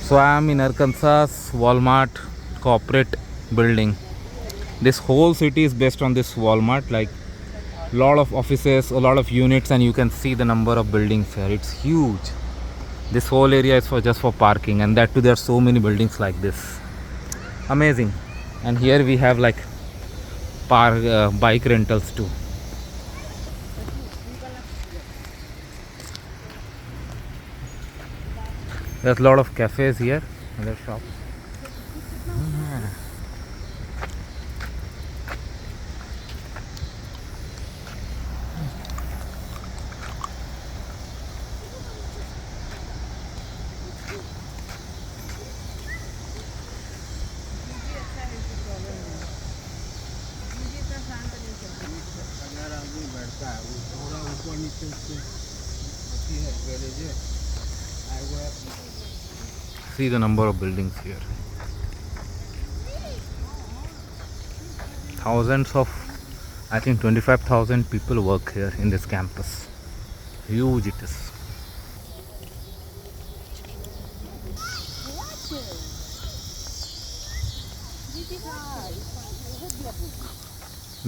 So I am in Arkansas Walmart corporate building. This whole city is based on this Walmart, like a lot of offices, a lot of units, and you can see the number of buildings here. It's huge. This whole area is for just for parking, and that too there are so many buildings like this. Amazing. And here we have like bike rentals too. There's a lot of cafes here and there's shops. See the number of buildings here. Thousands of, I think 25,000 people work here in this campus. Huge it is.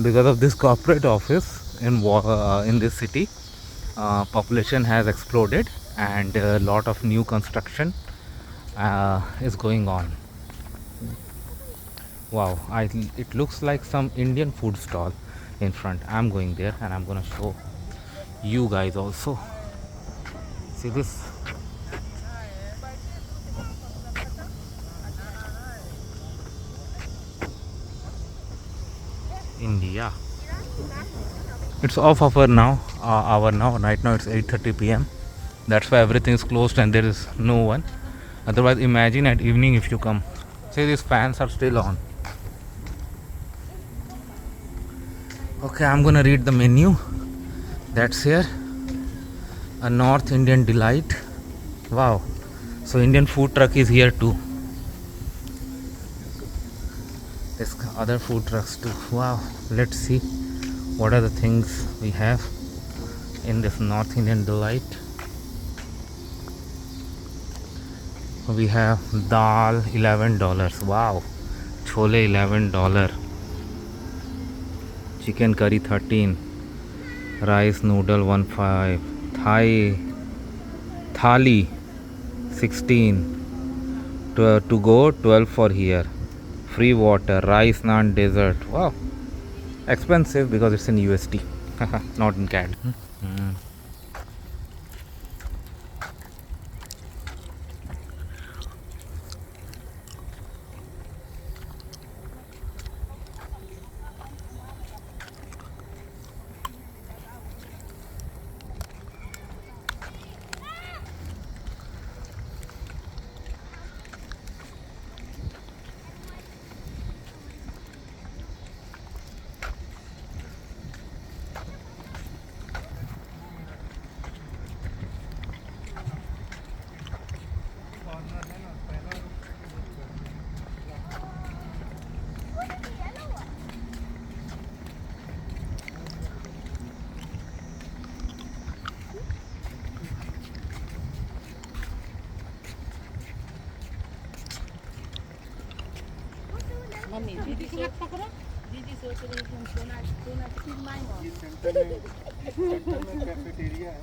Because of this corporate office in this city, population has exploded and a lot of new construction is going on. Wow, it looks like some Indian food stall in front. I'm going there and I'm gonna show you guys also. See this? India. It's off hour now. Right now it's 8:30 p.m. That's why everything is closed and there is no one. Otherwise, imagine at evening if you come. See, these fans are still on. Okay, I'm gonna read the menu. That's here. A North Indian delight. Wow. So Indian food truck is here too. There's other food trucks too. Wow. Let's see what are the things we have in this North Indian delight. We have dal $11. Wow. Chole $11. Chicken curry 13. Rice noodle 1.5. Thali 16. To go 12 for here. Free water, rice, naan, dessert. Wow. Expensive because it's in USD, not in CAD. दीदी को लगता करो दीदी सोच रही थी हम सोना सोना कितनी मांगो ये सेंटर में कैफेटेरिया है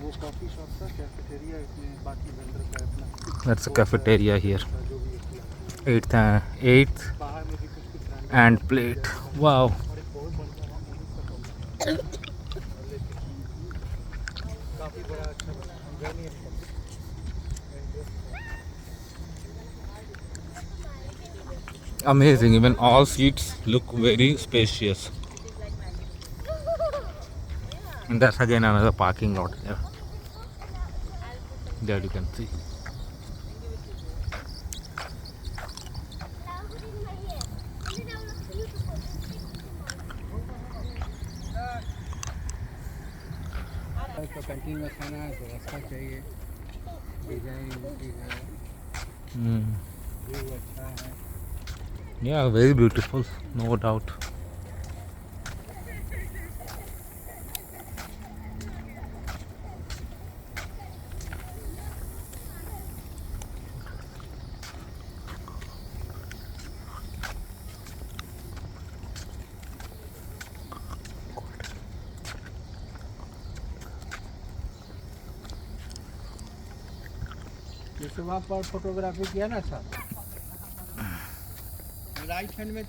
वो कॉफी शॉप का कैफेटेरिया इसमें बाकी वेंडर का अपना That's a cafeteria here. 8th and plate. Wow. काफी बड़ा अच्छा बना Amazing. Even all seats look very spacious. And that's again another parking lot there. There you can see. तो कैंटीन में खाना है तो अच्छा चाहिए डिजाइन व्यू अच्छा है Yeah, very beautiful, no doubt. जैसे वहाँ पर फोटोग्राफी किया ना सर, राइट हैंड में